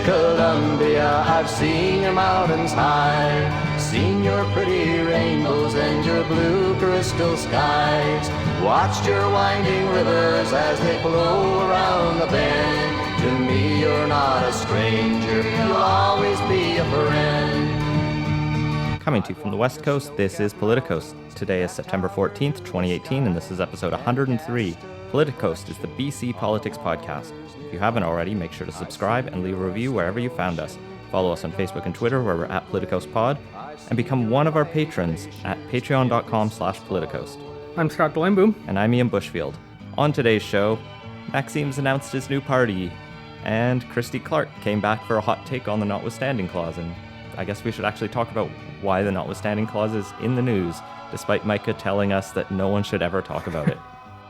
Columbia, I've seen your mountains high, seen your pretty rainbows and your blue crystal skies, watched your winding rivers as they flow around the bend. To me you're not a stranger, you'll always be a friend. Coming to you from the West Coast, this is Politicos. Today is September 14th, 2018, and this is episode 103. Politicos is the BC Politics Podcast. If you haven't already, make sure to subscribe and leave a review wherever you found us. Follow us on Facebook and Twitter, where we're at PoliticosPod, and become one of our patrons at patreon.com/politicos. I'm Scott Blindboom. And I'm Ian Bushfield. On today's show, Maxime's announced his new party, and Christy Clark came back for a hot take on the Notwithstanding Clause, and I guess we should actually talk about why the Notwithstanding Clause is in the news, despite Micah telling us that no one should ever talk about it.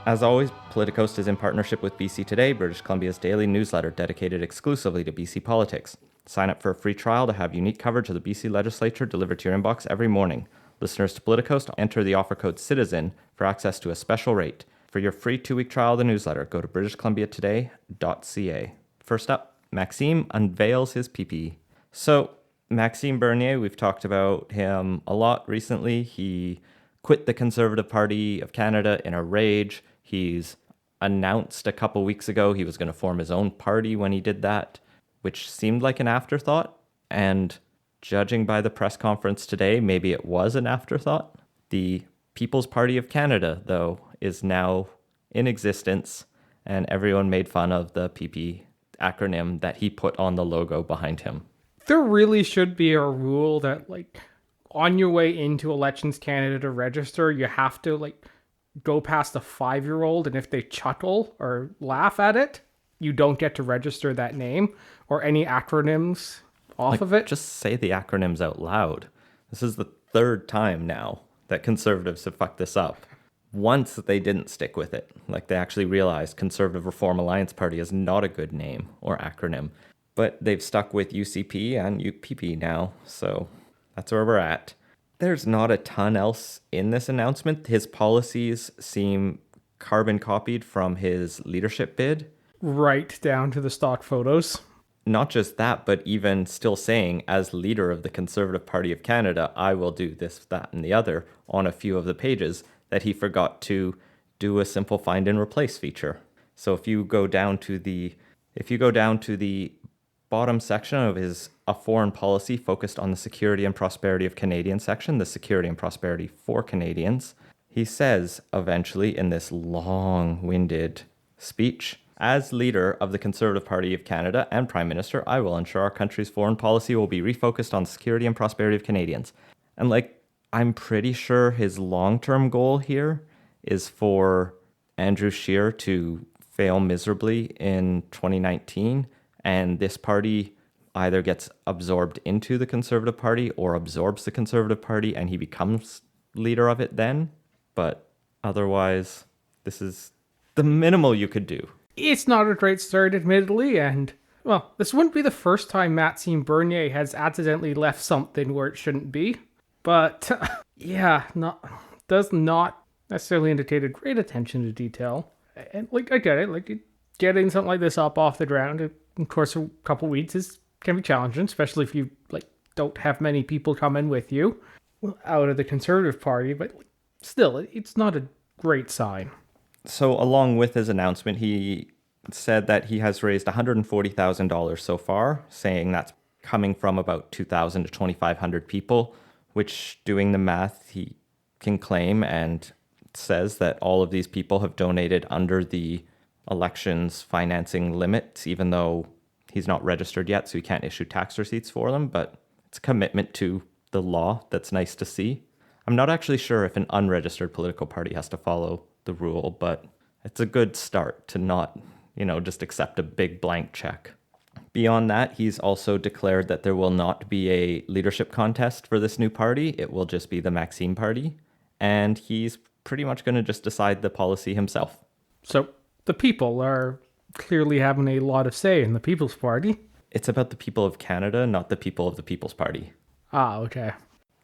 As always, Politicos is in partnership with BC Today, British Columbia's daily newsletter dedicated exclusively to BC politics. Sign up for a free trial to have unique coverage of the BC legislature delivered to your inbox every morning. Listeners to Politicos enter the offer code CITIZEN for access to a special rate. For your free 2-week trial of the newsletter, go to britishcolumbiatoday.ca. First up, Maxime unveils his PP. So, Maxime Bernier, we've talked about him a lot recently. He quit the Conservative Party of Canada in a rage. He's announced a couple weeks ago he was going to form his own party when he did that, which seemed like an afterthought. And judging by the press conference today, maybe it was an afterthought. The People's Party of Canada, though, is now in existence, and everyone made fun of the PP acronym that he put on the logo behind him. There really should be a rule that, on your way into Elections Canada to register, you have to, go past a 5-year-old, and if they chuckle or laugh at it, you don't get to register that name or any acronyms off of it. Just say the acronyms out loud. This is the third time now that Conservatives have fucked this up. Once they didn't stick with it. They actually realized Conservative Reform Alliance Party is not a good name or acronym. But they've stuck with UCP and UPP now, so that's where we're at. There's not a ton else in this announcement. His policies seem carbon copied from his leadership bid. Right down to the stock photos. Not just that, but even still saying, as leader of the Conservative Party of Canada, I will do this, that, and the other on a few of the pages, that he forgot to do a simple find and replace feature. So if you go down to the bottom section of his A Foreign Policy Focused on the Security and Prosperity of Canadians section, the security and prosperity for Canadians, he says eventually in this long-winded speech, as leader of the Conservative Party of Canada and Prime Minister, I will ensure our country's foreign policy will be refocused on the security and prosperity of Canadians. And I'm pretty sure his long-term goal here is for Andrew Scheer to fail miserably in 2019, and this party either gets absorbed into the Conservative Party or absorbs the Conservative Party and he becomes leader of it then. But otherwise, this is the minimal you could do. It's not a great start, admittedly, and, this wouldn't be the first time Maxime Bernier has accidentally left something where it shouldn't be. But, does not necessarily indicate a great attention to detail. And, I get it, getting something like this up off the ground in the course of a couple weeks can be challenging, especially if you, don't have many people come in with you out of the Conservative Party, but still, it's not a great sign. So along with his announcement, he said that he has raised $140,000 so far, saying that's coming from about 2,000 to 2,500 people, which, doing the math, he can claim and says that all of these people have donated under the elections financing limits, even though he's not registered yet, so he can't issue tax receipts for them, but it's a commitment to the law that's nice to see. I'm not actually sure if an unregistered political party has to follow the rule, but it's a good start to not, just accept a big blank check. Beyond that, he's also declared that there will not be a leadership contest for this new party. It will just be the Maxime Party, and he's pretty much going to just decide the policy himself. So the people are clearly having a lot of say in the People's Party. It's about the people of Canada, not the people of the People's Party. Ah, okay.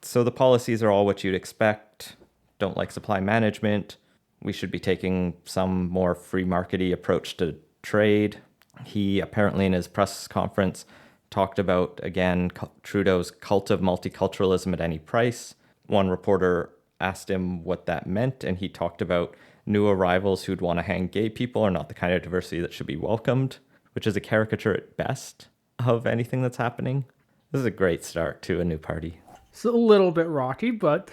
So the policies are all what you'd expect. Don't like supply management. We should be taking some more free market-y approach to trade. He apparently in his press conference talked about, again, Trudeau's cult of multiculturalism at any price. One reporter asked him what that meant, and he talked about new arrivals who'd want to hang gay people are not the kind of diversity that should be welcomed, which is a caricature at best of anything that's happening. This is a great start to a new party. It's a little bit rocky, but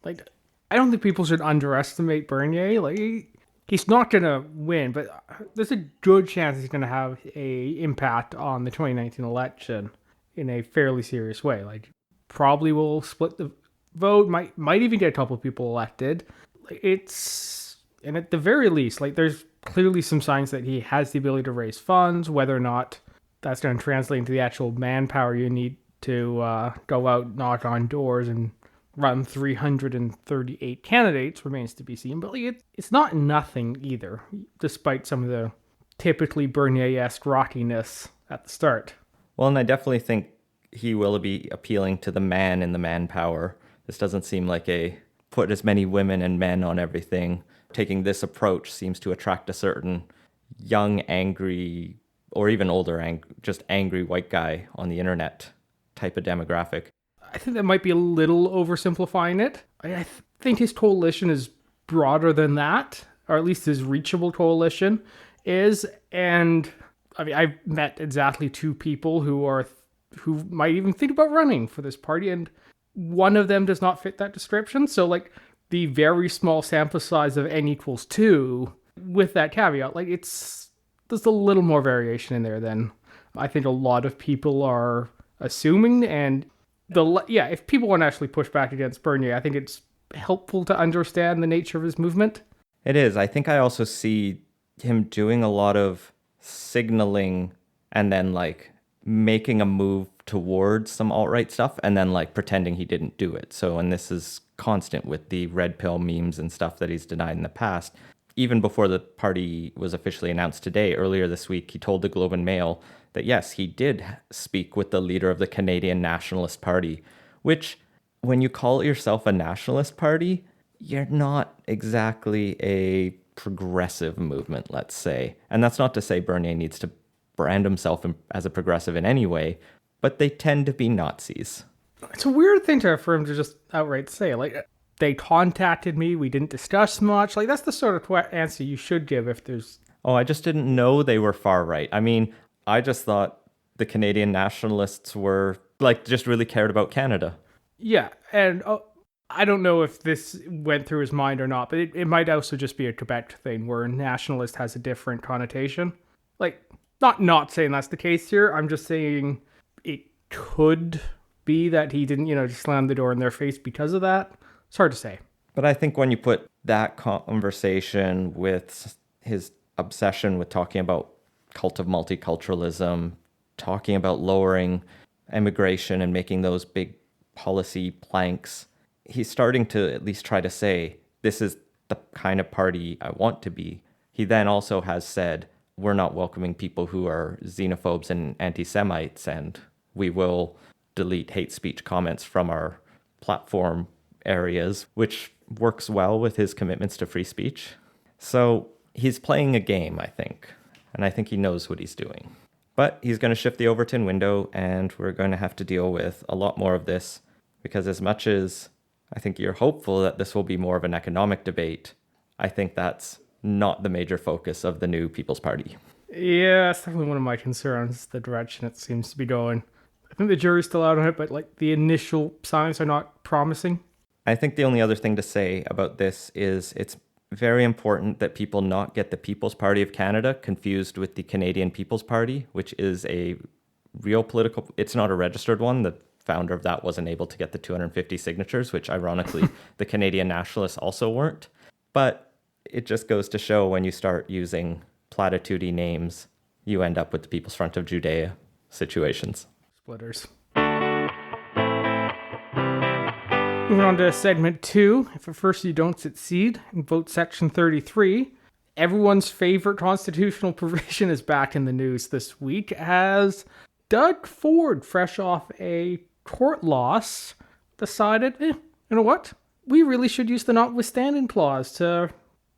like, I don't think people should underestimate Bernier. Like, he's not going to win, but there's a good chance he's going to have a impact on the 2019 election in a fairly serious way. Like, probably will split the vote, might even get a couple of people elected. And at the very least, like, there's clearly some signs that he has the ability to raise funds. Whether or not that's going to translate into the actual manpower you need to go out, knock on doors, and run 338 candidates remains to be seen. But like, it's not nothing either, despite some of the typically Bernier-esque rockiness at the start. Well, and I definitely think he will be appealing to the man in the manpower. This doesn't seem like a put as many women and men on everything. Taking this approach seems to attract a certain young, angry, or even older, just angry white guy on the internet type of demographic. I think that might be a little oversimplifying it. I think his coalition is broader than that, or at least his reachable coalition is. And I mean, I've met exactly two people who might even think about running for this party, and one of them does not fit that description. So like, the very small sample size of n equals 2, with that caveat, like, there's a little more variation in there than I think a lot of people are assuming. And if people want to actually push back against Bernier, I think it's helpful to understand the nature of his movement. It is. I think I also see him doing a lot of signaling and then like making a move towards some alt-right stuff and then like pretending he didn't do it. So, and this is constant with the red pill memes and stuff that he's denied in the past. Even before the party was officially announced today, earlier this week, he told the Globe and Mail that yes, he did speak with the leader of the Canadian Nationalist Party, which when you call yourself a nationalist party, you're not exactly a progressive movement, let's say. And that's not to say Bernier needs to brand himself as a progressive in any way, but they tend to be Nazis. It's a weird thing for him to just outright say. Like, they contacted me, we didn't discuss much. Like, that's the sort of answer you should give if there's... Oh, I just didn't know they were far right. I mean, I just thought the Canadian nationalists were, like, just really cared about Canada. Yeah, and I don't know if this went through his mind or not, but it might also just be a Quebec thing where nationalist has a different connotation. Like, not saying that's the case here. I'm just saying it could be that he didn't, just slam the door in their face because of that. It's hard to say. But I think when you put that conversation with his obsession with talking about cult of multiculturalism, talking about lowering immigration and making those big policy planks, he's starting to at least try to say, this is the kind of party I want to be. He then also has said, we're not welcoming people who are xenophobes and anti-Semites, and we will delete hate speech comments from our platform areas, which works well with his commitments to free speech. So he's playing a game, I think, and I think he knows what he's doing. But he's going to shift the Overton window, and we're going to have to deal with a lot more of this, because as much as I think you're hopeful that this will be more of an economic debate, I think that's not the major focus of the new People's Party. Yeah, that's definitely one of my concerns, the direction it seems to be going. I think the jury's still out on it, but like, the initial signs are not promising. I think the only other thing to say about this is it's very important that people not get the People's Party of Canada confused with the Canadian People's Party, which is a real political... It's not a registered one. The founder of that wasn't able to get the 250 signatures, which ironically the Canadian Nationalists also weren't. But it just goes to show when you start using platitude-y names, you end up with the People's Front of Judea situations. Splitters. Moving on to segment 2. If at first you don't succeed in vote section 33, everyone's favorite constitutional provision is back in the news this week as Doug Ford, fresh off a court loss, decided, you know what? We really should use the Notwithstanding Clause to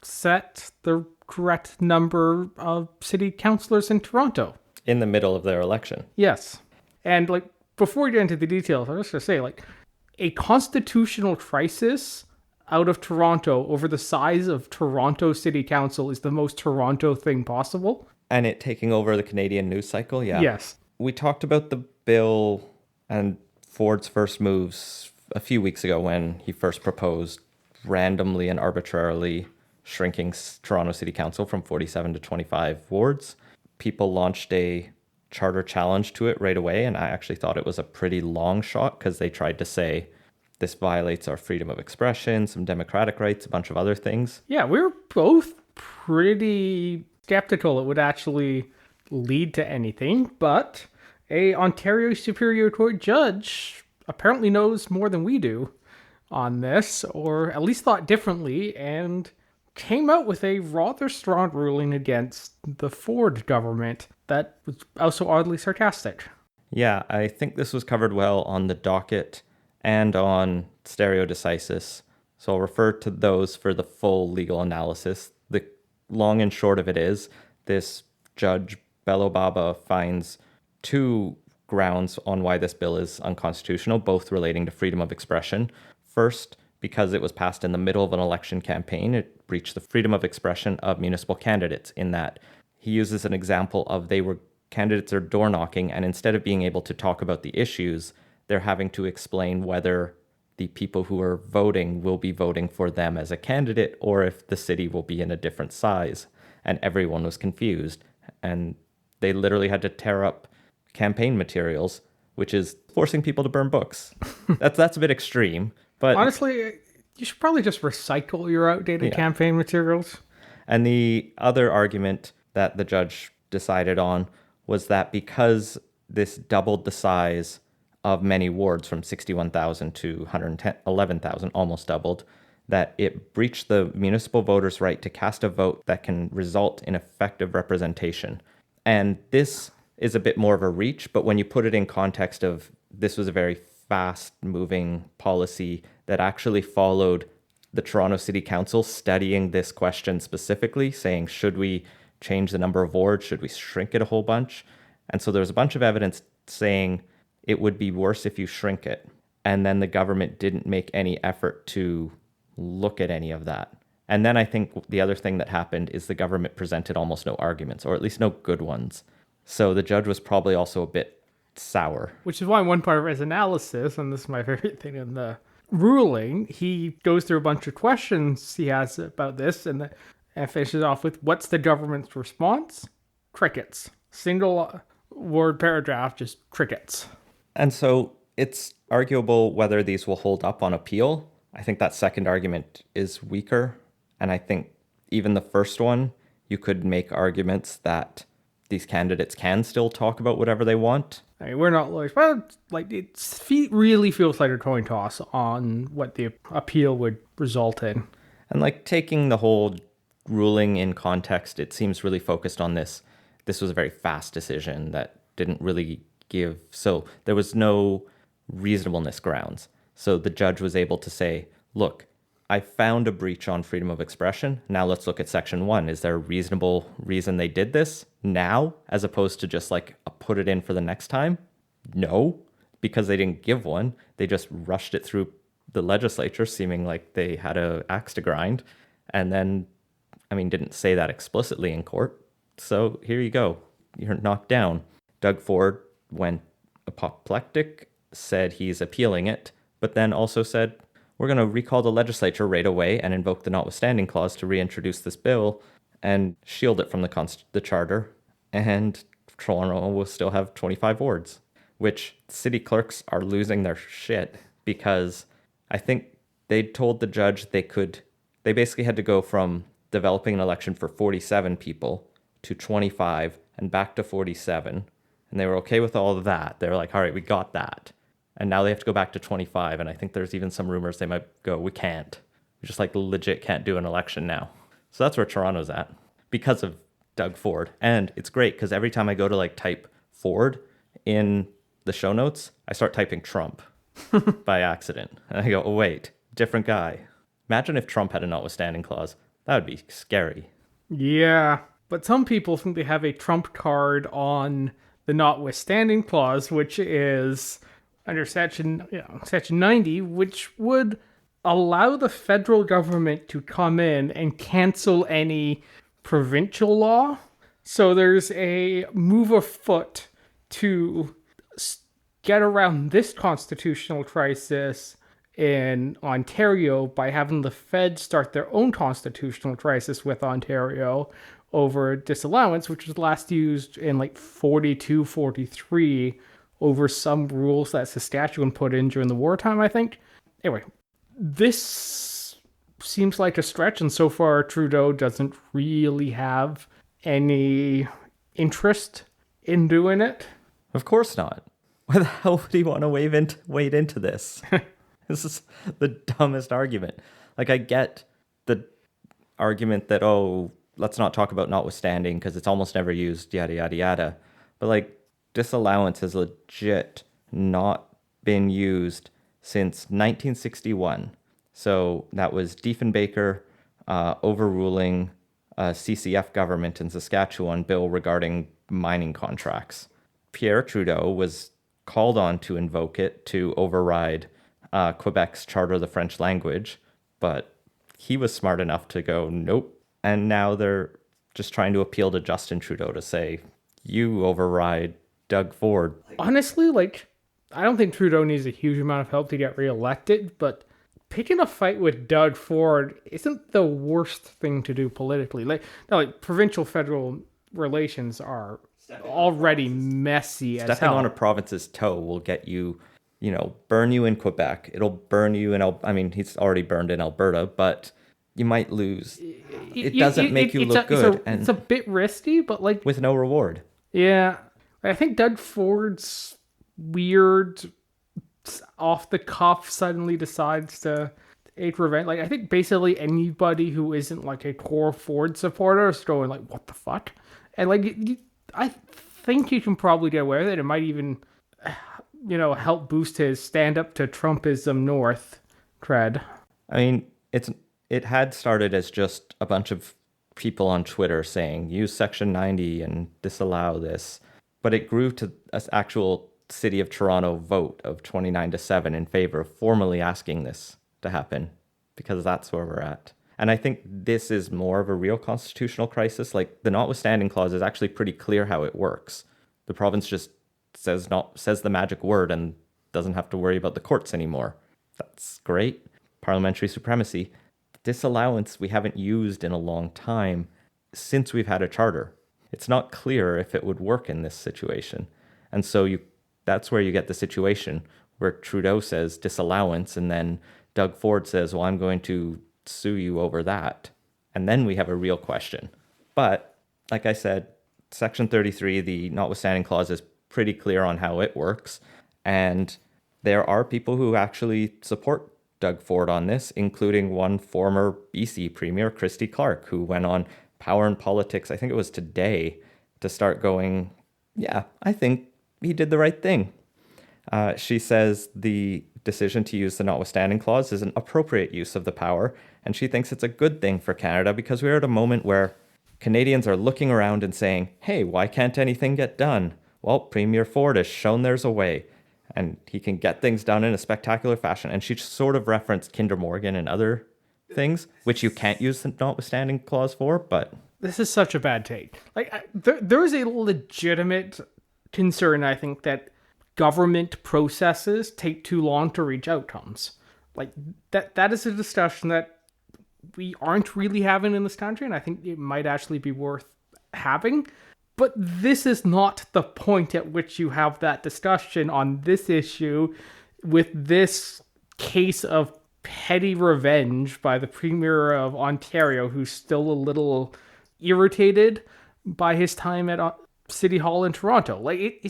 set the correct number of city councillors in Toronto. In the middle of their election. Yes. And like before we get into the details, I was just gonna say like a constitutional crisis out of Toronto over the size of Toronto City Council is the most Toronto thing possible. And it taking over the Canadian news cycle, yeah. Yes. We talked about the bill and Ford's first moves a few weeks ago when he first proposed randomly and arbitrarily shrinking Toronto City Council from 47 to 25 wards. People launched a charter challenge to it right away, and I actually thought it was a pretty long shot because they tried to say this violates our freedom of expression, some democratic rights, a bunch of other things. Yeah, we were both pretty skeptical it would actually lead to anything, but a Ontario Superior Court judge apparently knows more than we do on this, or at least thought differently, and came out with a rather strong ruling against the Ford government that was also oddly sarcastic. Yeah, I think this was covered well on the docket and on Stereo Decisis, so I'll refer to those for the full legal analysis. The long and short of it is, this Judge Bello Baba finds two grounds on why this bill is unconstitutional, both relating to freedom of expression. First, because it was passed in the middle of an election campaign, it breached the freedom of expression of municipal candidates in that he uses an example of candidates are door knocking, and instead of being able to talk about the issues, they're having to explain whether the people who are voting will be voting for them as a candidate or if the city will be in a different size. And everyone was confused. And they literally had to tear up campaign materials, which is forcing people to burn books. That's a bit extreme. But honestly, you should probably just recycle your outdated campaign materials. And the other argument that the judge decided on was that because this doubled the size of many wards from 61,000 to 111,000, almost doubled, that it breached the municipal voters' right to cast a vote that can result in effective representation. And this is a bit more of a reach, but when you put it in context of this was a very fast-moving policy that actually followed the Toronto City Council studying this question specifically, saying, should we change the number of wards? Should we shrink it a whole bunch? And so there's a bunch of evidence saying it would be worse if you shrink it. And then the government didn't make any effort to look at any of that. And then I think the other thing that happened is the government presented almost no arguments, or at least no good ones. So the judge was probably also a bit sour. Which is why one part of his analysis, and this is my favorite thing in the ruling, he goes through a bunch of questions he has about this and finishes off with, what's the government's response? Crickets. Single word paragraph, just crickets. And so it's arguable whether these will hold up on appeal. I think that second argument is weaker. And I think even the first one, you could make arguments that these candidates can still talk about whatever they want. I mean, we're not lawyers, but like it really feels like a coin toss on what the appeal would result in. And like taking the whole ruling in context, it seems really focused on this. This was a very fast decision that didn't really give. So there was no reasonableness grounds. So the judge was able to say, look, I found a breach on freedom of expression. Now let's look at section 1. Is there a reasonable reason they did this now, as opposed to just like put it in for the next time? No, because they didn't give one. They just rushed it through the legislature, seeming like they had an axe to grind. And then, didn't say that explicitly in court. So here you go. You're knocked down. Doug Ford went apoplectic, said he's appealing it, but then also said, we're going to recall the legislature right away and invoke the Notwithstanding Clause to reintroduce this bill and shield it from the charter. And Toronto will still have 25 wards, which city clerks are losing their shit because I think they told the judge they basically had to go from developing an election for 47 people to 25 and back to 47. And they were okay with all of that. They were like, all right, we got that. And now they have to go back to 25. And I think there's even some rumors they might go, we can't. We just like legit can't do an election now. So that's where Toronto's at because of Doug Ford. And it's great because every time I go to like type Ford in the show notes, I start typing Trump by accident. And I go, oh, wait, different guy. Imagine if Trump had a notwithstanding clause. That would be scary. Yeah, but some people think they have a Trump card on the Notwithstanding Clause, which is under section 90, which would allow the federal government to come in and cancel any provincial law. So there's a move afoot to get around this constitutional crisis in Ontario by having the Fed start their own constitutional crisis with Ontario over disallowance, which was last used in like 42, 43 over some rules that Saskatchewan put in during the wartime, I think. Anyway, this seems like a stretch, and so far Trudeau doesn't really have any interest in doing it. Of course not. Why the hell would he want to wade into this? This is the dumbest argument. Like, I get the argument that, oh, let's not talk about notwithstanding because it's almost never used, yada, yada, yada. But, like, disallowance has legit not been used since 1961. So that was Diefenbaker overruling CCF government in Saskatchewan bill regarding mining contracts. Pierre Trudeau was called on to invoke it to override Quebec's Charter of the French language, but he was smart enough to go, nope. And now they're just trying to appeal to Justin Trudeau to say, you override Doug Ford. Honestly, like, I don't think Trudeau needs a huge amount of help to get reelected, but picking a fight with Doug Ford isn't the worst thing to do politically. Like provincial-federal relations are already messy as hell. Stepping on a province's toe will get you, burn you in Quebec. It'll burn you in, he's already burned in Alberta, but you might lose. It doesn't make you look good. It's a bit risky, but like... with no reward. Yeah. I think Doug Ford's weird, off the cuff, suddenly decides to aid revenge. Like, I think basically anybody who isn't like a core Ford supporter is going like, what the fuck? And like, I think you can probably get away with it. It might even, help boost his stand up to Trumpism North cred. I mean, it had started as just a bunch of people on Twitter saying, use Section 90 and disallow this. But it grew to an actual City of Toronto vote of 29-7 in favor of formally asking this to happen, because that's where we're at. And I think this is more of a real constitutional crisis. Like, the Notwithstanding Clause is actually pretty clear how it works. The province just says the magic word and doesn't have to worry about the courts anymore. That's great. Parliamentary supremacy. Disallowance we haven't used in a long time since we've had a charter. It's not clear if it would work in this situation. And so that's where you get the situation where Trudeau says disallowance, and then Doug Ford says, well, I'm going to sue you over that. And then we have a real question. But like I said, Section 33, the Notwithstanding Clause, is pretty clear on how it works. And there are people who actually support Doug Ford on this, including one former BC Premier, Christy Clark, who went on Power and Politics, I think it was today, to start going, yeah, I think he did the right thing. She says the decision to use the Notwithstanding Clause is an appropriate use of the power, and she thinks it's a good thing for Canada because we're at a moment where Canadians are looking around and saying, hey, why can't anything get done? Well, Premier Ford has shown there's a way, and he can get things done in a spectacular fashion. And she sort of referenced Kinder Morgan and other things, which you can't use the Notwithstanding Clause for, but... This is such a bad take. Like, there is a legitimate concern, I think, that government processes take too long to reach outcomes. Like, that is a discussion that we aren't really having in this country, and I think it might actually be worth having. But this is not the point at which you have that discussion on this issue with this case of petty revenge by the Premier of Ontario, who's still a little irritated by his time at City Hall in Toronto. Like,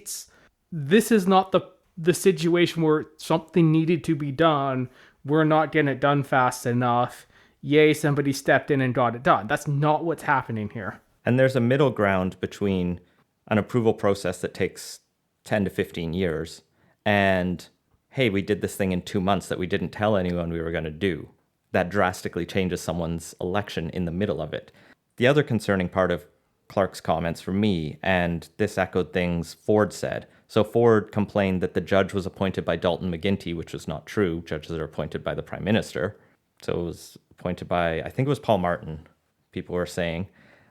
this is not the situation where something needed to be done. We're not getting it done fast enough. Yay, somebody stepped in and got it done. That's not what's happening here. And there's a middle ground between an approval process that takes 10 to 15 years and, hey, we did this thing in 2 months that we didn't tell anyone we were going to do. That drastically changes someone's election in the middle of it. The other concerning part of Clark's comments from me, and this echoed things Ford said. So Ford complained that the judge was appointed by Dalton McGuinty, which was not true. Judges are appointed by the Prime Minister. So it was appointed by, I think it was Paul Martin, people were saying.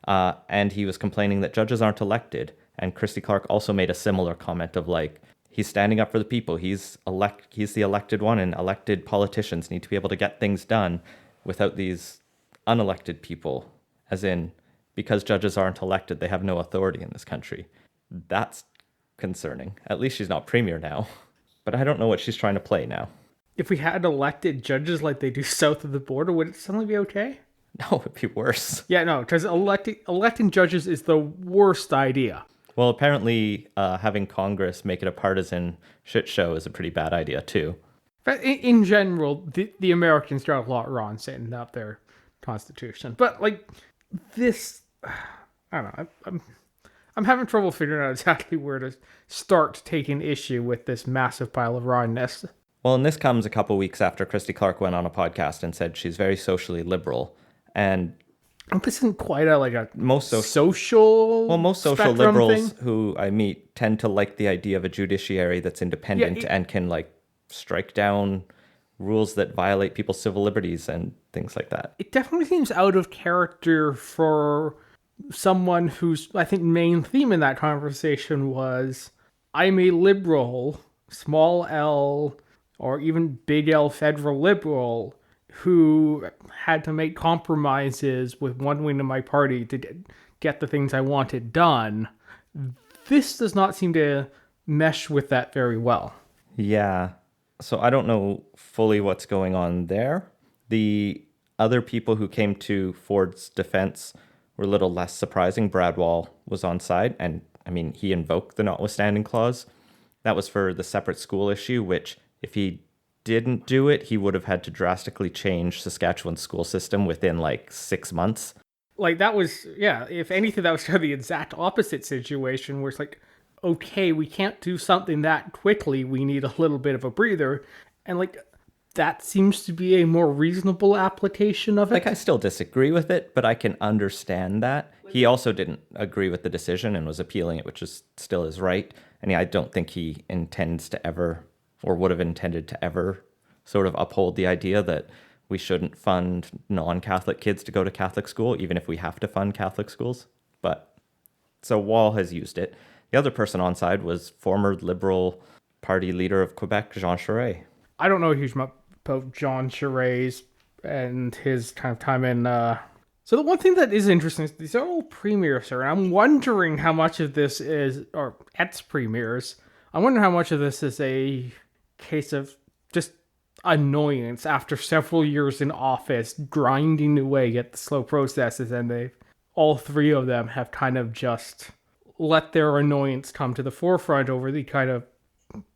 And he was complaining that judges aren't elected. And Christy Clark also made a similar comment of like, he's standing up for the people. He's the elected one, and elected politicians need to be able to get things done without these unelected people. As in, because judges aren't elected, they have no authority in this country. That's concerning. At least she's not premier now. But I don't know what she's trying to play now. If we had elected judges like they do south of the border, would it suddenly be okay? No, it'd be worse. Yeah, no, because electing judges is the worst idea. Well, apparently having Congress make it a partisan shit show is a pretty bad idea, too. But in general, the Americans got a lot wrong setting up their constitution. But, like, this... I don't know. I'm having trouble figuring out exactly where to start taking issue with this massive pile of wrongness. Well, and this comes a couple weeks after Christy Clark went on a podcast and said she's very socially liberal. And this isn't quite a most social liberals thing. Who I meet tend to like the idea of a judiciary that's independent and can like strike down rules that violate people's civil liberties and things like that. It definitely seems out of character for someone whose, I think, main theme in that conversation was, I'm a liberal, small L, or even big L federal liberal, who had to make compromises with one wing of my party to get the things I wanted done. This does not seem to mesh with that very well. Yeah. So I don't know fully what's going on there. The other people who came to Ford's defense were a little less surprising. Brad Wall was on side, and I mean, he invoked the Notwithstanding Clause. That was for the separate school issue, which if he didn't do it, he would have had to drastically change Saskatchewan's school system within like 6 months. Like that was, yeah, if anything, that was kind of the exact opposite situation where it's like, okay, we can't do something that quickly. We need a little bit of a breather. And like, that seems to be a more reasonable application of it. Like, I still disagree with it, but I can understand that. He also didn't agree with the decision and was appealing it, which is still his right. And I don't think he intends to ever, or would have intended to ever, sort of uphold the idea that we shouldn't fund non-Catholic kids to go to Catholic school, even if we have to fund Catholic schools. But, so Wall has used it. The other person on side was former Liberal Party leader of Quebec, Jean Charest. I don't know a huge amount about Jean Charest and his kind of time in... So the one thing that is interesting is these are all premiers, sir. And I'm wondering how much of this is... Or ex-premiers. I wonder how much of this is a case of just annoyance after several years in office, grinding away at the slow processes, and all three of them have kind of just let their annoyance come to the forefront over the kind of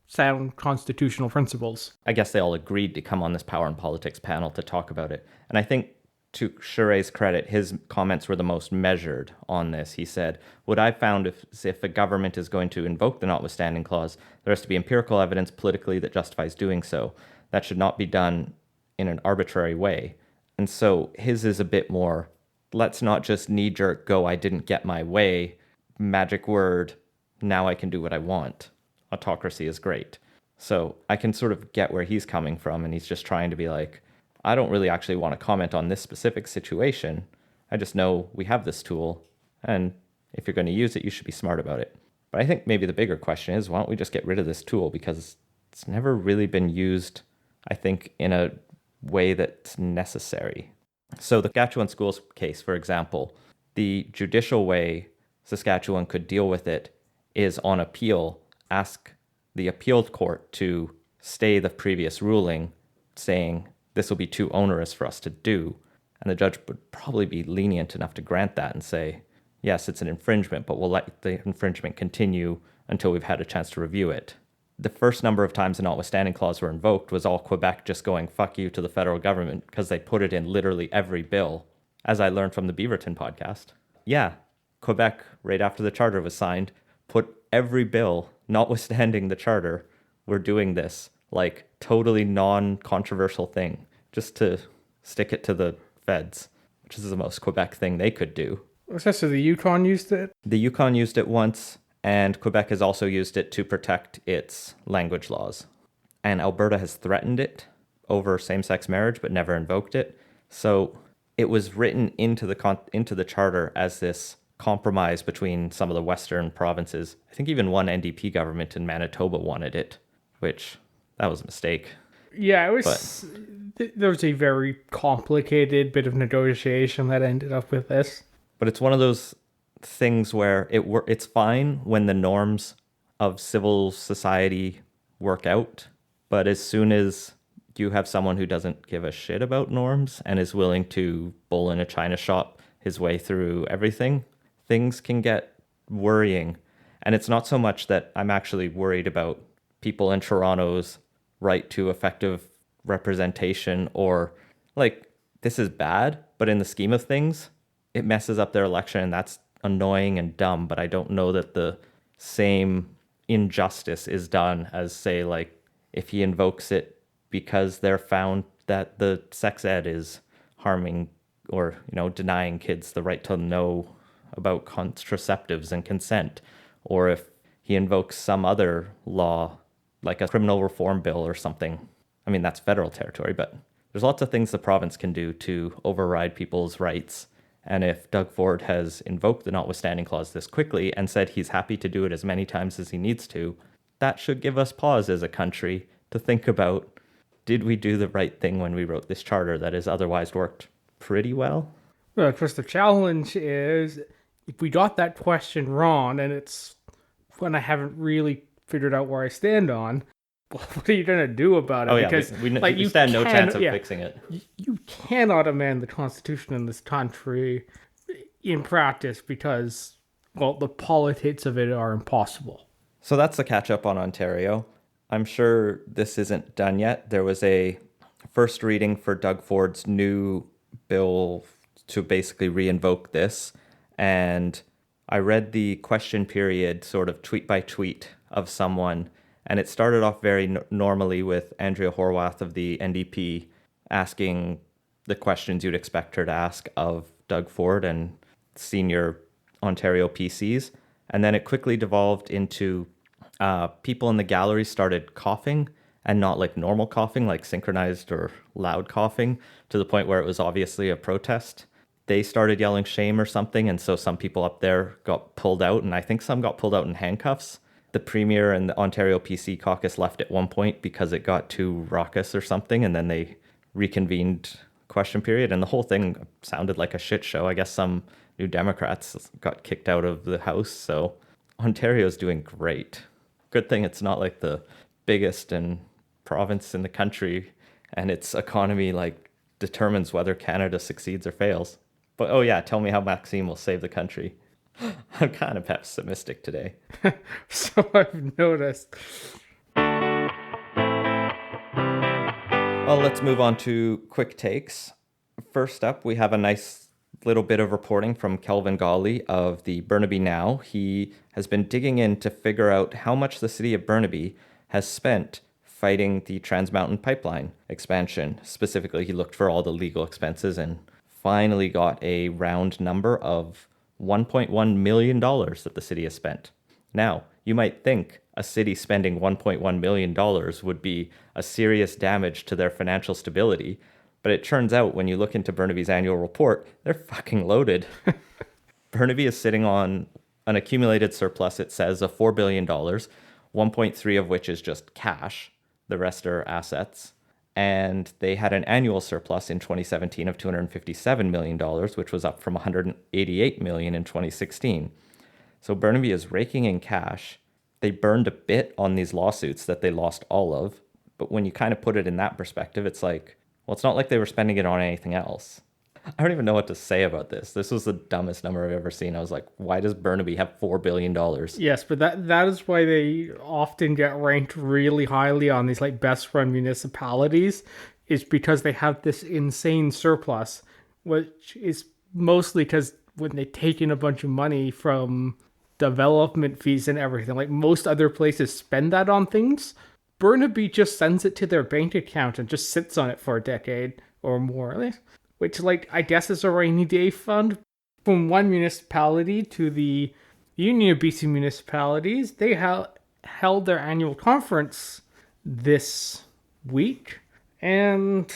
sound constitutional principles. I guess they all agreed to come on this Power and Politics panel to talk about it. And I think, to Charest's credit, his comments were the most measured on this. He said, what I found is if a government is going to invoke the Notwithstanding Clause, there has to be empirical evidence politically that justifies doing so. That should not be done in an arbitrary way. And so his is a bit more, let's not just knee-jerk go, I didn't get my way, magic word, now I can do what I want. Autocracy is great. So I can sort of get where he's coming from, and he's just trying to be like, I don't really actually want to comment on this specific situation. I just know we have this tool, and if you're going to use it, you should be smart about it. But I think maybe the bigger question is, why don't we just get rid of this tool? Because it's never really been used, I think, in a way that's necessary. So the Saskatchewan schools case, for example, the judicial way Saskatchewan could deal with it is on appeal, ask the appealed court to stay the previous ruling, saying this will be too onerous for us to do. And the judge would probably be lenient enough to grant that and say, yes, it's an infringement, but we'll let the infringement continue until we've had a chance to review it. The first number of times the Notwithstanding Clause were invoked was all Quebec just going, fuck you to the federal government, because they put it in literally every bill, as I learned from the Beaverton podcast. Yeah, Quebec, right after the charter was signed, put every bill, notwithstanding the charter, we're doing this, like, totally non-controversial thing, just to stick it to the feds, which is the most Quebec thing they could do. So the Yukon used it? The Yukon used it once, and Quebec has also used it to protect its language laws. And Alberta has threatened it over same-sex marriage, but never invoked it. So it was written into the charter as this compromise between some of the Western provinces. I think even one NDP government in Manitoba wanted it, which that was a mistake. Yeah, it was. There was a very complicated bit of negotiation that ended up with this. But it's one of those things where it's fine when the norms of civil society work out, but as soon as you have someone who doesn't give a shit about norms and is willing to bull in a china shop his way through everything, things can get worrying. And it's not so much that I'm actually worried about people in Toronto's right to effective representation or like this is bad, but in the scheme of things, it messes up their election and that's annoying and dumb. But I don't know that the same injustice is done as, say, like if he invokes it because they're found that the sex ed is harming or, denying kids the right to know about contraceptives and consent, or if he invokes some other law like a criminal reform bill or something. I mean, that's federal territory, but there's lots of things the province can do to override people's rights. And if Doug Ford has invoked the Notwithstanding Clause this quickly and said he's happy to do it as many times as he needs to, that should give us pause as a country to think about, did we do the right thing when we wrote this charter that has otherwise worked pretty well? Well, of course, the challenge is if we got that question wrong, and it's when I haven't really figured out where I stand on, what are you going to do about it? Oh, yeah, because we stand no chance of fixing it. You cannot amend the Constitution in this country in practice because, well, the politics of it are impossible. So that's the catch up on Ontario. I'm sure this isn't done yet. There was a first reading for Doug Ford's new bill to basically re-invoke this. And I read the question period sort of tweet by tweet of someone. And it started off very normally with Andrea Horwath of the NDP asking the questions you'd expect her to ask of Doug Ford and senior Ontario PCs. And then it quickly devolved into people in the gallery started coughing, and not like normal coughing, like synchronized or loud coughing, to the point where it was obviously a protest. They started yelling shame or something, and so some people up there got pulled out, and I think some got pulled out in handcuffs. The Premier and the Ontario PC caucus left at one point because it got too raucous or something, and then they reconvened question period, and the whole thing sounded like a shit show. I guess some New Democrats got kicked out of the House, so Ontario's doing great. Good thing it's not like the biggest province in the country, and its economy like determines whether Canada succeeds or fails. But oh yeah, tell me how Maxime will save the country. I'm kind of pessimistic today. So I've noticed. Well, let's move on to quick takes. First up, we have a nice little bit of reporting from Kelvin Gawley of the Burnaby Now. He has been digging in to figure out how much the city of Burnaby has spent fighting the Trans Mountain Pipeline expansion. Specifically, he looked for all the legal expenses and finally got a round number of $1.1 million that the city has spent. Now, you might think a city spending $1.1 million would be a serious damage to their financial stability, but it turns out when you look into Burnaby's annual report, they're fucking loaded. Burnaby is sitting on an accumulated surplus, it says, of $4 billion, 1.3 of which is just cash. The rest are assets. And they had an annual surplus in 2017 of $257 million, which was up from $188 million in 2016. So Burnaby is raking in cash. They burned a bit on these lawsuits that they lost all of. But when you kind of put it in that perspective, it's like, well, it's not like they were spending it on anything else. I don't even know what to say about this. This was the dumbest number I've ever seen. I was like, why does Burnaby have $4 billion? Yes, but that is why they often get ranked really highly on these like best run municipalities, is because they have this insane surplus, which is mostly because when they take in a bunch of money from development fees and everything, like most other places spend that on things, Burnaby just sends it to their bank account and just sits on it for a decade or more. Which, like, I guess is a rainy day fund, from one municipality to the Union of BC Municipalities. They held their annual conference this week, and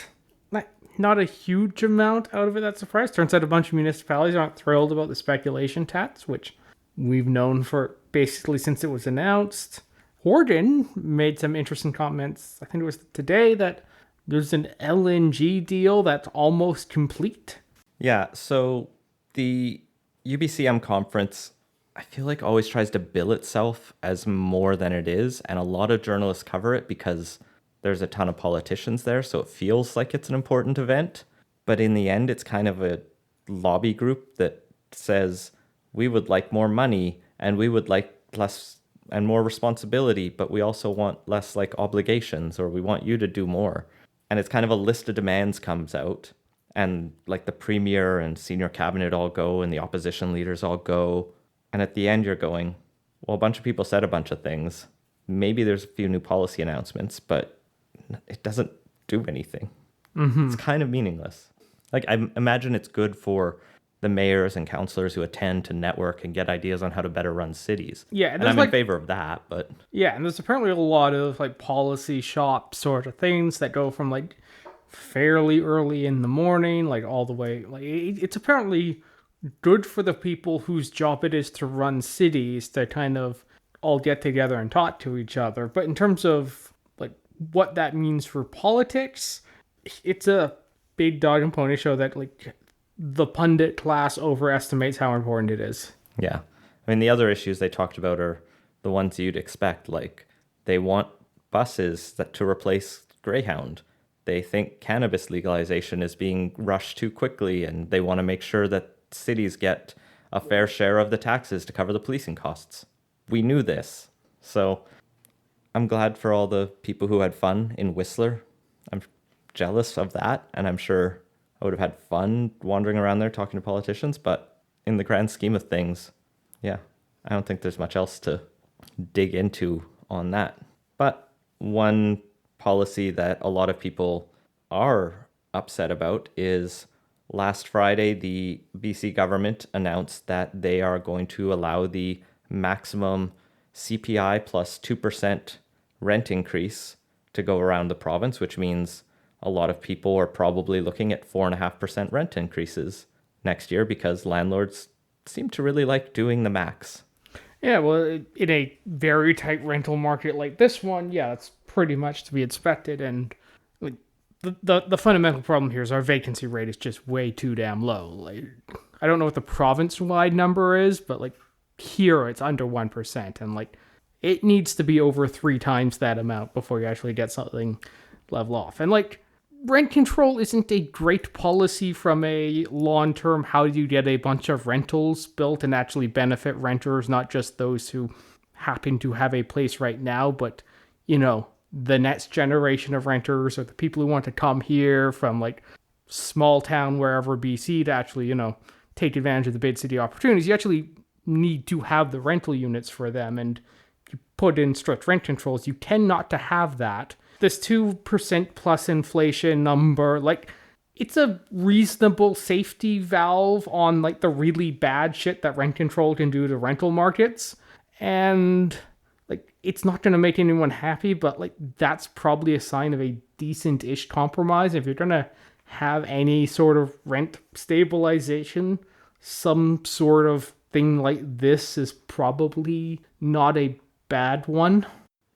not a huge amount out of it that's surprised. Turns out a bunch of municipalities aren't thrilled about the speculation tax, which we've known for basically since it was announced. Horton made some interesting comments, I think it was today, that there's an LNG deal that's almost complete. Yeah, so the UBCM conference, I feel like always tries to bill itself as more than it is, and a lot of journalists cover it because there's a ton of politicians there, so it feels like it's an important event. But in the end, it's kind of a lobby group that says, we would like more money, and we would like less and more responsibility, but we also want less like obligations, or we want you to do more. And it's kind of a list of demands comes out, and like the premier and senior cabinet all go, and the opposition leaders all go. And at the end, you're going, well, a bunch of people said a bunch of things. Maybe there's a few new policy announcements, but it doesn't do anything. It's kind of meaningless. Like, I imagine it's good for the mayors and councillors who attend to network and get ideas on how to better run cities. Yeah, and I'm in favor of that, but... Yeah, and there's apparently a lot of, like, policy shop sort of things that go from, like, fairly early in the morning, like, all the way... Like, it's apparently good for the people whose job it is to run cities to kind of all get together and talk to each other. But in terms of, like, what that means for politics, it's a big dog and pony show that, like, the pundit class overestimates how important it is. Yeah. I mean, the other issues they talked about are the ones you'd expect. Like, they want buses to replace Greyhound. They think cannabis legalization is being rushed too quickly, and they want to make sure that cities get a fair share of the taxes to cover the policing costs. We knew this. So I'm glad for all the people who had fun in Whistler. I'm jealous of that, and I'm sure I would have had fun wandering around there talking to politicians, but in the grand scheme of things, yeah, I don't think there's much else to dig into on that. But one policy that a lot of people are upset about is last Friday, the BC government announced that they are going to allow the maximum CPI plus 2% rent increase to go around the province, which means a lot of people are probably looking at 4.5% rent increases next year because landlords seem to really like doing the max. Yeah, well, in a very tight rental market like this one, yeah, that's pretty much to be expected. And like, the fundamental problem here is our vacancy rate is just way too damn low. Like, I don't know what the province-wide number is, but like here it's under 1%, and like it needs to be over 3 times that amount before you actually get something level off. And like, rent control isn't a great policy from a long-term, how do you get a bunch of rentals built and actually benefit renters, not just those who happen to have a place right now, but, you know, the next generation of renters or the people who want to come here from like small town, wherever BC, to actually, you know, take advantage of the big city opportunities. You actually need to have the rental units for them, and you put in strict rent controls. You tend not to have that. This 2% plus inflation number, like, it's a reasonable safety valve on, like, the really bad shit that rent control can do to rental markets. And, like, it's not going to make anyone happy, but, like, that's probably a sign of a decent-ish compromise. If you're going to have any sort of rent stabilization, some sort of thing like this is probably not a bad one.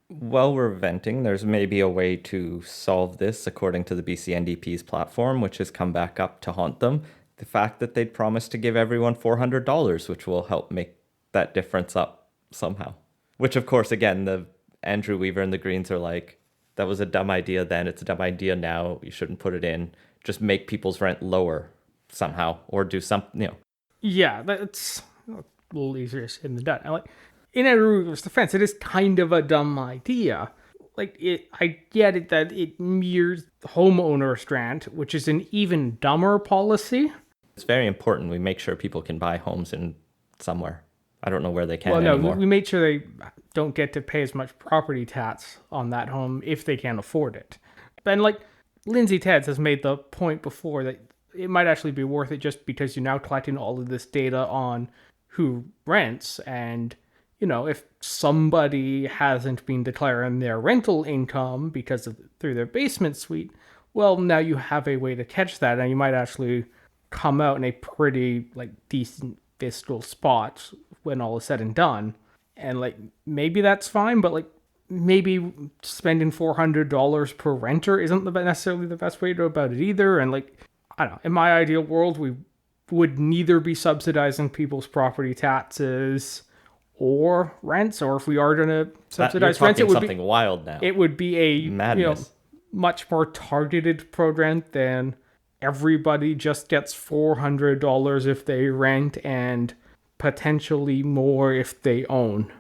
While we're venting, there's maybe a way to solve this according to the BC NDP's platform, which has come back up to haunt them. The fact that they'd promised to give everyone $400, which will help make that difference up somehow. Which, of course, again, the Andrew Weaver and the Greens are like, that was a dumb idea then, it's a dumb idea now, you shouldn't put it in. Just make people's rent lower somehow, or do something, you know. Yeah, that's a little easier said than done. Like, in Andrew Weaver's defense, it is kind of a dumb idea. Like, I get it that it mirrors the homeowner's grant, which is an even dumber policy. It's very important we make sure people can buy homes in somewhere. I don't know where they can anymore. We made sure they don't get to pay as much property tax on that home if they can't afford it. And like, Lindsay Tedds has made the point before that it might actually be worth it just because you're now collecting all of this data on who rents. And, if somebody hasn't been declaring their rental income because of through their basement suite, well, now you have a way to catch that, and you might actually come out in a pretty decent fiscal spot when all is said and done. And maybe that's fine, but maybe spending $400 per renter isn't necessarily the best way to go about it either. And I don't know, in my ideal world, we would neither be subsidizing people's property taxes or rents, or if we are going to subsidize rents, it would something wild now. It would be a madness. Much more targeted program than everybody just gets $400 if they rent and potentially more if they own.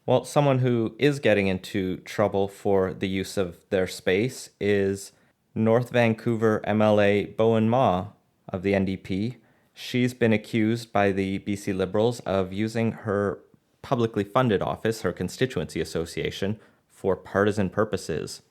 Well, someone who is getting into trouble for the use of their space is North Vancouver MLA Bowen Ma of the NDP. She's been accused by the BC Liberals of using her publicly funded office, her constituency association, for partisan purposes.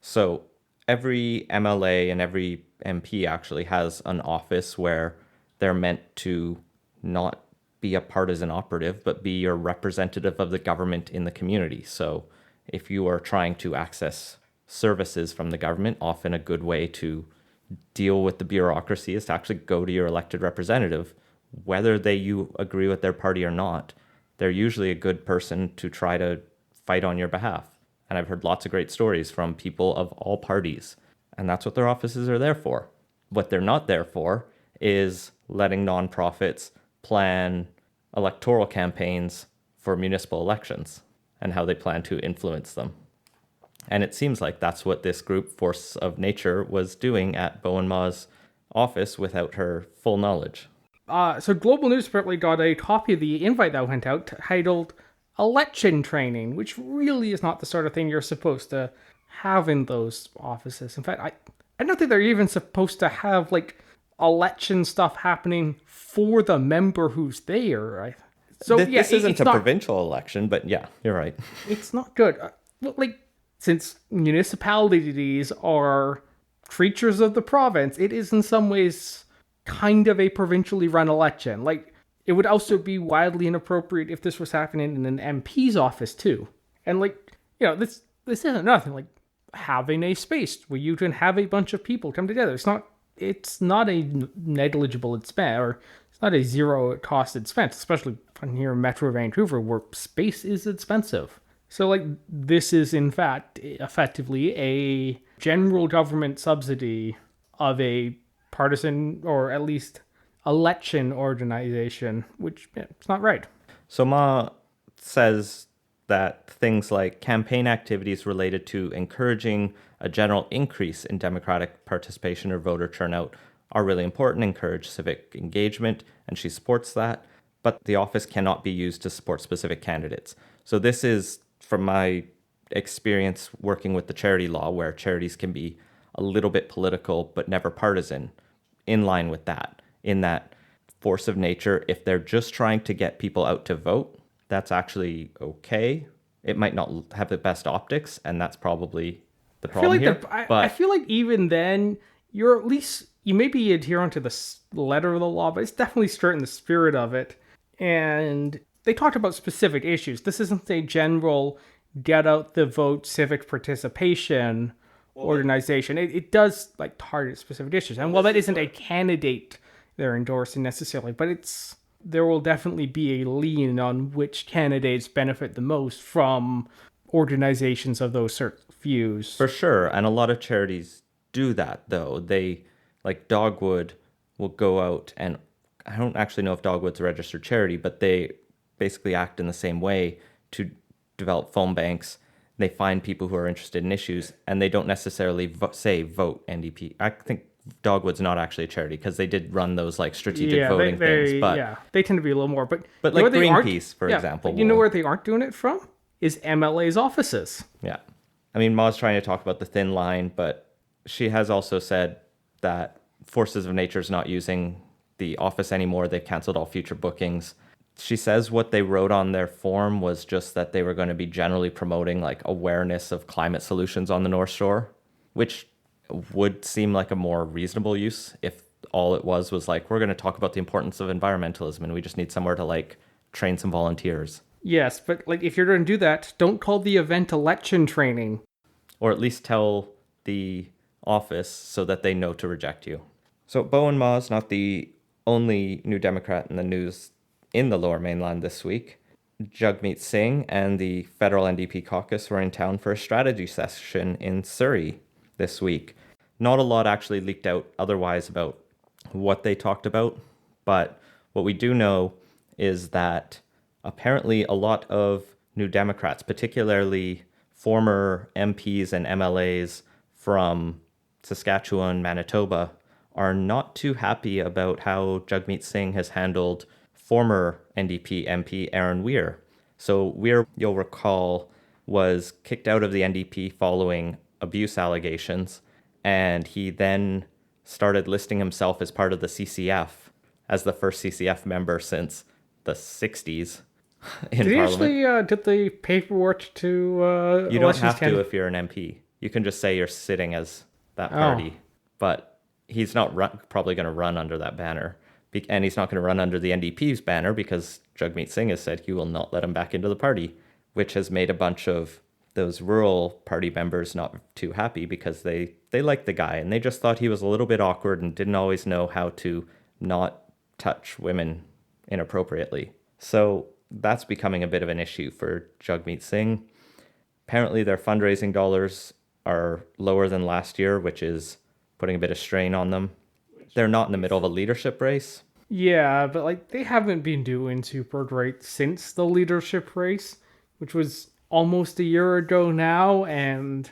So every MLA and every MP actually has an office where they're meant to not be a partisan operative, but be your representative of the government in the community. So if you are trying to access services from the government, often a good way to deal with the bureaucracy is to actually go to your elected representative, whether you agree with their party or not. They're usually a good person to try to fight on your behalf. And I've heard lots of great stories from people of all parties. And that's what their offices are there for. What they're not there for is letting nonprofits plan electoral campaigns for municipal elections and how they plan to influence them. And it seems like that's what this group, Force of Nature, was doing at Bowen Ma's office without her full knowledge. So Global News apparently got a copy of the invite that went out titled Election Training, which really is not the sort of thing you're supposed to have in those offices. In fact, I don't think they're even supposed to have election stuff happening for the member who's there. This isn't a provincial election, but yeah, you're right. It's not good. Since municipalities are creatures of the province, it is in some ways kind of a provincially run election. It would also be wildly inappropriate if this was happening in an MP's office too. And this isn't nothing. Having a space where you can have a bunch of people come together. It's not a negligible expense, or it's not a zero cost expense, especially here in Metro Vancouver where space is expensive. So this is in fact effectively a general government subsidy of a partisan or at least election organization, which it's not right. So Ma says that things like campaign activities related to encouraging a general increase in democratic participation or voter turnout are really important, encourage civic engagement, and she supports that. But the office cannot be used to support specific candidates. So this is, from my experience working with the charity law, where charities can be a little bit political but never partisan, in line with that, in that Force of Nature, if they're just trying to get people out to vote, that's actually okay. It might not have the best optics, and that's probably the problem here. I feel like even then, you're at least, you may be adherent to the letter of the law, but it's definitely straight in the spirit of it. And they talked about specific issues. This isn't a general get out the vote civic participation organization. It does target specific issues. And while that isn't a candidate they're endorsing necessarily, but there will definitely be a lean on which candidates benefit the most from organizations of those certain views. For sure. And a lot of charities do that, though. They, Dogwood, will go out, and I don't actually know if Dogwood's a registered charity, but they basically act in the same way to develop phone banks. They find people who are interested in issues, and they don't necessarily say vote NDP. I think Dogwood's not actually a charity because they did run those strategic voting things. But they tend to be a little more. But Greenpeace, for example. But you know where they aren't doing it from? Is MLA's offices. Yeah. I mean, Ma's trying to talk about the thin line, but she has also said that Forces of Nature is not using the office anymore. They've canceled all future bookings. She says what they wrote on their form was just that they were going to be generally promoting awareness of climate solutions on the North Shore, which would seem like a more reasonable use if all it was like, we're going to talk about the importance of environmentalism and we just need somewhere to like train some volunteers. Yes, but like if you're going to do that, don't call the event election training. Or at least tell the office so that they know to reject you. So Bowen Ma is not the only New Democrat in the news in the Lower Mainland this week. Jagmeet Singh and the federal NDP caucus were in town for a strategy session in Surrey this week. Not a lot actually leaked out otherwise about what they talked about, but what we do know is that apparently a lot of New Democrats, particularly former MPs and MLAs from Saskatchewan, Manitoba, are not too happy about how Jagmeet Singh has handled former NDP MP Aaron Weir. So Weir, you'll recall, was kicked out of the NDP following abuse allegations, and he then started listing himself as part of the CCF, as the first CCF member since the 60s in Did he Parliament. actually did the paperwork to You don't have to if you're an MP. You can just say you're sitting as that party. But he's not probably going to run under that banner. And he's not going to run under the NDP's banner because Jagmeet Singh has said he will not let him back into the party, which has made a bunch of those rural party members not too happy because they like the guy and they just thought he was a little bit awkward and didn't always know how to not touch women inappropriately. So that's becoming a bit of an issue for Jagmeet Singh. Apparently their fundraising dollars are lower than last year, which is putting a bit of strain on them. They're not in the middle of a leadership race. Yeah, but like they haven't been doing super great since the leadership race, which was almost a year ago now, and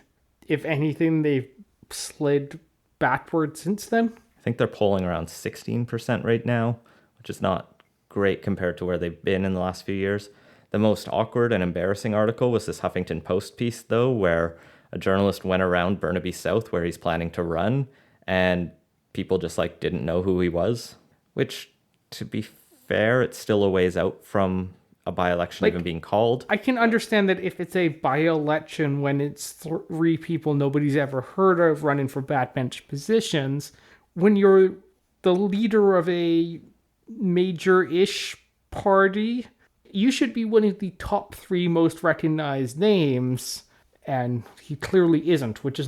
if anything, they've slid backward since then. I think they're polling around 16% right now, which is not great compared to where they've been in the last few years. The most awkward and embarrassing article was this Huffington Post piece, though, where a journalist went around Burnaby South, where he's planning to run, and people just like didn't know who he was, which, to be fair, it's still a ways out from a by-election even being called. I can understand that if it's a by-election when it's three people nobody's ever heard of running for backbench positions, when you're the leader of a major-ish party, you should be one of the top three most recognized names, and he clearly isn't, which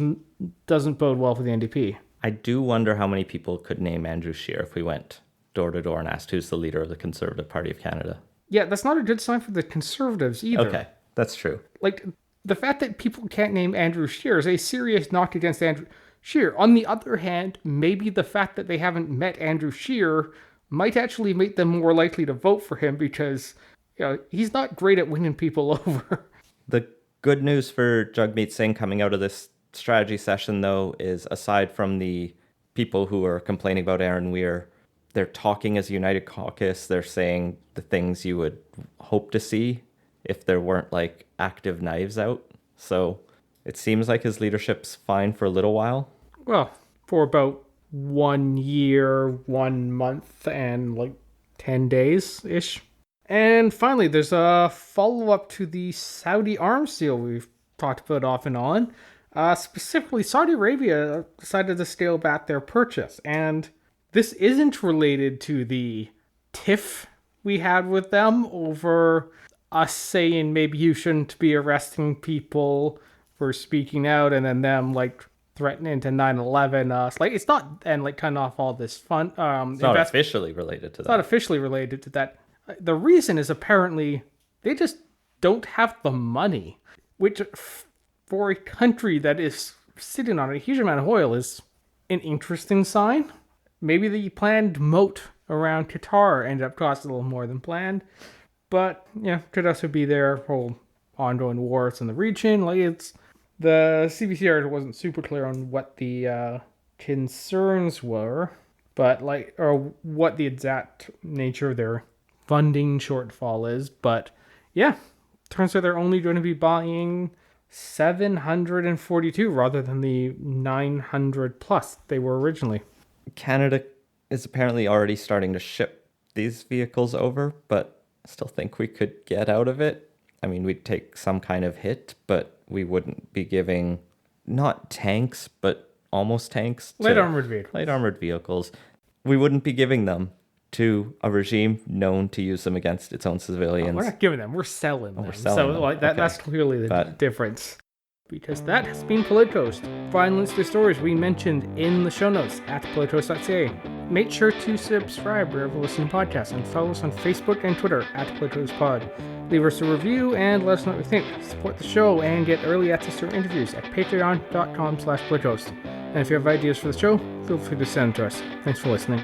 doesn't bode well for the NDP. I do wonder how many people could name Andrew Scheer if we went door to door and asked who's the leader of the Conservative Party of Canada. Yeah, that's not a good sign for the Conservatives either. Okay, that's true. Like, the fact that people can't name Andrew Scheer is a serious knock against Andrew Scheer. On the other hand, maybe the fact that they haven't met Andrew Scheer might actually make them more likely to vote for him because, you know, he's not great at winning people over. The good news for Jagmeet Singh coming out of this strategy session, though, is aside from the people who are complaining about Aaron Weir, they're talking as a united caucus. They're saying the things you would hope to see if there weren't like active knives out. So it seems like his leadership's fine for a little while. Well, for about 1 year, 1 month, and like 10 days-ish. And finally, there's a follow-up to the Saudi arms deal we've talked about off and on. Specifically, Saudi Arabia decided to scale back their purchase. And this isn't related to the tiff we had with them over us saying maybe you shouldn't be arresting people for speaking out and then them like threatening to 9/11 us. Like, it's not, and like cutting off all this fun. It's not officially related to that. It's not officially related to that. The reason is apparently they just don't have the money, which for a country that is sitting on a huge amount of oil is an interesting sign. Maybe the planned moat around Qatar ended up costing a little more than planned. But, yeah, could also be their whole ongoing wars in the region. Like, it's the CBCR wasn't super clear on what the concerns were, but like, or what the exact nature of their funding shortfall is. But yeah, turns out they're only going to be buying 742 rather than the 900 plus they were originally. Canada is apparently already starting to ship these vehicles over, but I still think we could get out of it. I mean, we'd take some kind of hit, but we wouldn't be giving, not tanks, but almost tanks. Light armored vehicles. Light armored vehicles. we wouldn't be giving them to a regime known to use them against its own civilians. We're not giving them, we're selling them. We're selling them. Like, Okay. that's clearly the difference. Because that has been Politicoast. Find links to stories we mentioned in the show notes at politicoast.ca. Make sure to subscribe wherever you listen to podcasts and follow us on Facebook and Twitter at PoliticoastPod. Leave us a review and let us know what you think. Support the show and get early access to our interviews at patreon.com/Politicoast. And if you have ideas for the show, feel free to send them to us. Thanks for listening.